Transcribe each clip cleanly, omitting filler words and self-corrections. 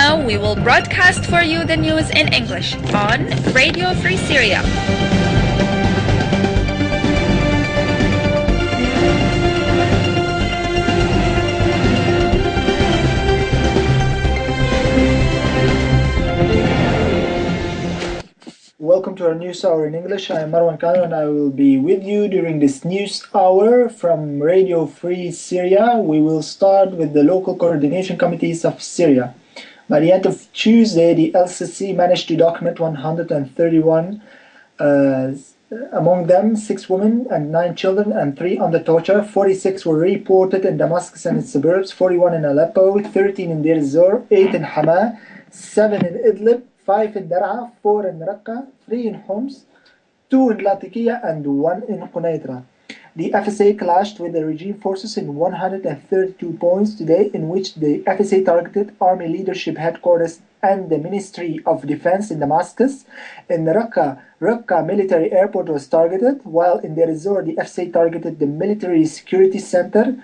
now we will broadcast for you the news in English on Radio Free Syria. Welcome to our news hour in English. I am وموقعنا and I will be with you during this news hour from Radio Free Syria. We will start with the local coordination committees of Syria. By the end of Tuesday, the LCC managed to document 131, among them 6 women and 9 children and 3 under torture. 46 were reported in Damascus and its suburbs, 41 in Aleppo, 13 in Deir ez-Zor, 8 in Hama, 7 in Idlib, 5 in Dar'a, 4 in Raqqa, 3 in Homs, 2 in Latakia, and 1 in Quneitra. The FSA clashed with the regime forces in 132 points today, in which the FSA targeted army leadership headquarters and the Ministry of Defense in Damascus. In Raqqa military airport was targeted, while in Deir ez-Zor the FSA targeted the military security center,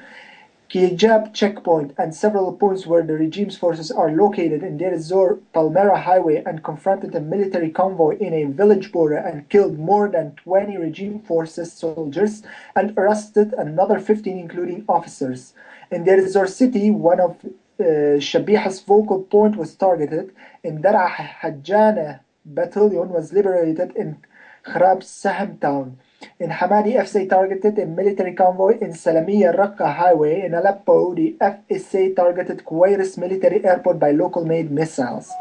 Kijab checkpoint, and several points where the regime's forces are located in Deir ez-Zor Palmyra highway, and confronted a military convoy in a village border and killed more than 20 regime forces soldiers and arrested another 15 including officers. In Deir ez-Zor city, one of Shabiha's focal point was targeted. In Dar'a, Hajjana battalion was liberated in Khrab Sahm town. In Hamadi, FSA targeted a military convoy in Salamiya Raqqa highway. In Aleppo, the FSA targeted Kuwairis military airport by local-made missiles.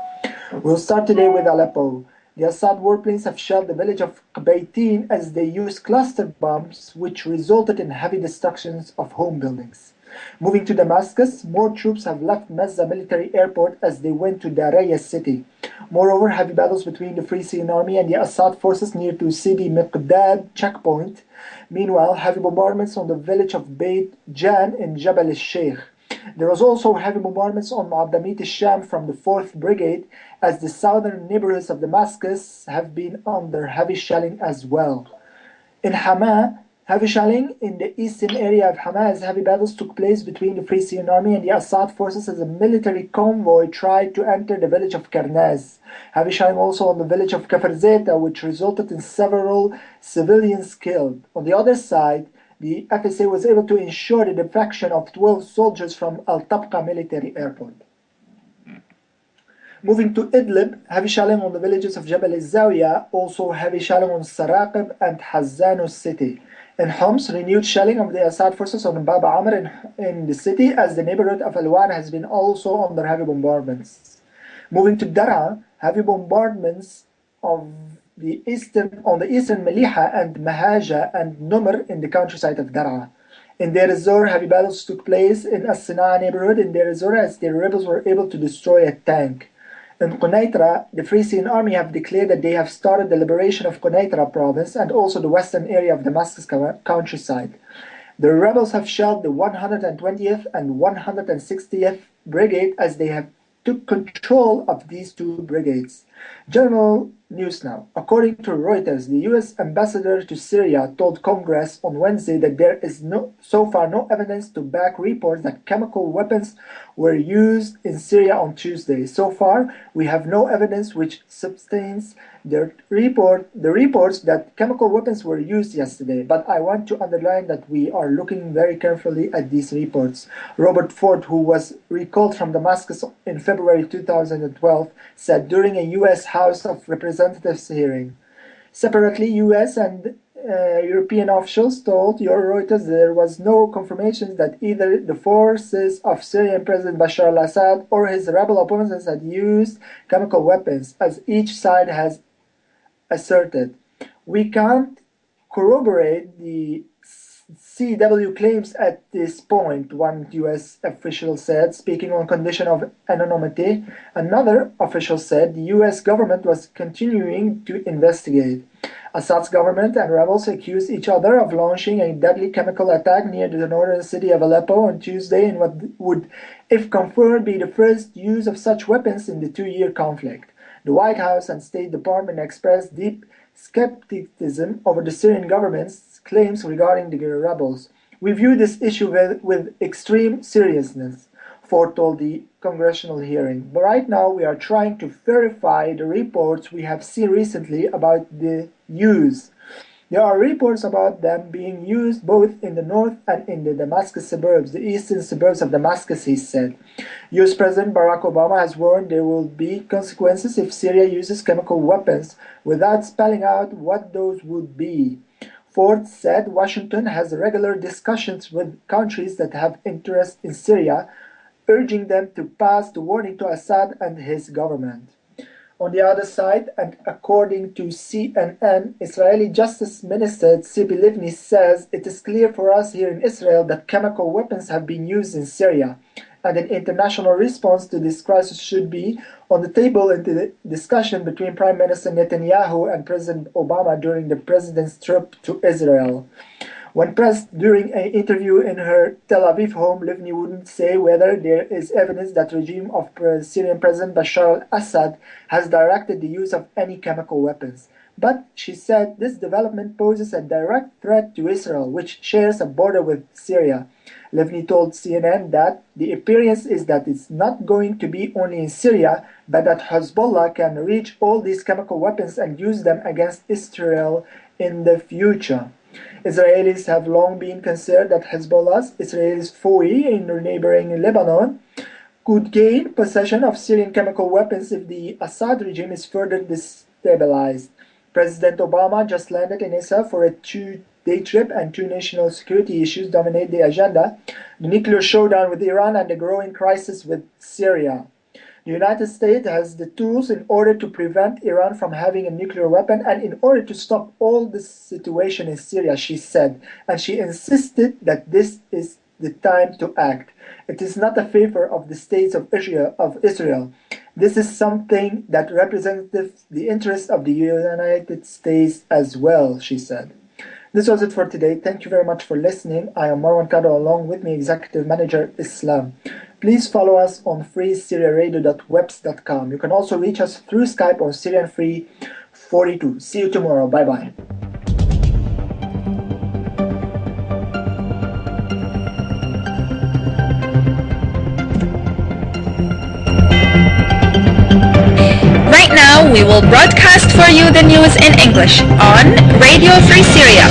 We'll start today with Aleppo. The Assad warplanes have shelled the village of Qbaytin as they used cluster bombs, which resulted in heavy destructions of home buildings. Moving to Damascus, more troops have left Mazza military airport as they went to Daraya city. Moreover, heavy battles between the Free Syrian Army and the Assad forces near to Sidi Miqdad checkpoint. Meanwhile, heavy bombardments on the village of Beit Jan in Jabal al-Sheikh. There was also heavy bombardments on Mu'addamit al-Sham from the 4th Brigade, as the southern neighborhoods of Damascus have been under heavy shelling as well. In Hama, heavy shelling in the eastern area of Hama as heavy battles took place between the Free Syrian Army and the Assad forces as a military convoy tried to enter the village of Karnaz. Heavy shelling also on the village of Kafr Zeta, which resulted in several civilians killed. On the other side, the FSA was able to ensure the defection of 12 soldiers from Al-Tabqa military airport. Moving to Idlib, heavy shelling on the villages of Jabal al-Zawiya, also heavy shelling on Saraqib and Hazzano city. In Homs, renewed shelling of the Assad forces on Bab Amr in the city, as the neighborhood of Al-Wan has been also under heavy bombardments. Moving to Dar'a, heavy bombardments on the eastern Maliha and Mahaja and Numr in the countryside of Dar'a. In Deir ez-Zor, heavy battles took place in As-Sana'a neighborhood in Deir ez-Zor as the rebels were able to destroy a tank. In Quneitra, the Free Syrian Army have declared that they have started the liberation of Quneitra province and also the western area of Damascus countryside. The rebels have shelled the 120th and 160th Brigade as they have took control of these 2 brigades. General news now. According to Reuters, the U.S. ambassador to Syria told Congress on Wednesday that there is so far no evidence to back reports that chemical weapons were used in Syria on Tuesday. So far, we have no evidence which substantiates the reports that chemical weapons were used yesterday, but I want to underline that we are looking very carefully at these reports. Robert Ford, who was recalled from Damascus in February 2012, said during a U.S. House of Representatives hearing. Separately, U.S. and European officials told Reuters there was no confirmation that either the forces of Syrian President Bashar al-Assad or his rebel opponents had used chemical weapons, as each side has asserted. We can't corroborate the CW claims at this point, one U.S. official said, speaking on condition of anonymity. Another official said the U.S. government was continuing to investigate. Assad's government and rebels accused each other of launching a deadly chemical attack near the northern city of Aleppo on Tuesday in what would, if confirmed, be the first use of such weapons in the 2-year conflict. The White House and State Department expressed deep skepticism over the Syrian government's claims regarding the rebels. We view this issue with extreme seriousness. foretold the congressional hearing. But right now we are trying to verify the reports we have seen recently about the use. There are reports about them being used both in the north and in the Damascus suburbs, the eastern suburbs of Damascus, he said. US President Barack Obama has warned there will be consequences if Syria uses chemical weapons without spelling out what those would be. Ford said Washington has regular discussions with countries that have interest in Syria, urging them to pass the warning to Assad and his government. On the other side, and according to CNN, Israeli Justice Minister Tzipi Livni says it is clear for us here in Israel that chemical weapons have been used in Syria, and an international response to this crisis should be on the table in the discussion between Prime Minister Netanyahu and President Obama during the president's trip to Israel. When pressed during an interview in her Tel Aviv home, Livni wouldn't say whether there is evidence that the regime of Syrian President Bashar al-Assad has directed the use of any chemical weapons. But she said this development poses a direct threat to Israel, which shares a border with Syria. Livni told CNN that the appearance is that it's not going to be only in Syria, but that Hezbollah can reach all these chemical weapons and use them against Israel in the future. Israelis have long been concerned that Hezbollah's Israel's foe in neighboring Lebanon could gain possession of Syrian chemical weapons if the Assad regime is further destabilized. President Obama just landed in Israel for a two-day trip, and two national security issues dominate the agenda: the nuclear showdown with Iran and the growing crisis with Syria. The United States has the tools in order to prevent Iran from having a nuclear weapon and in order to stop all this situation in Syria, she said, and she insisted that this is the time to act. It is not a favor of the states of Israel. This is something that represents the interest of the United States as well, she said. This was it for today. Thank you very much for listening. I am Marwan Kado, along with me, Executive Manager Islam. Please follow us on freesyriaradio.webs.com. You can also reach us through Skype on Syrian42. See you tomorrow. Bye-bye. Right now, we will broadcast for you the news in English on Radio Free Syria.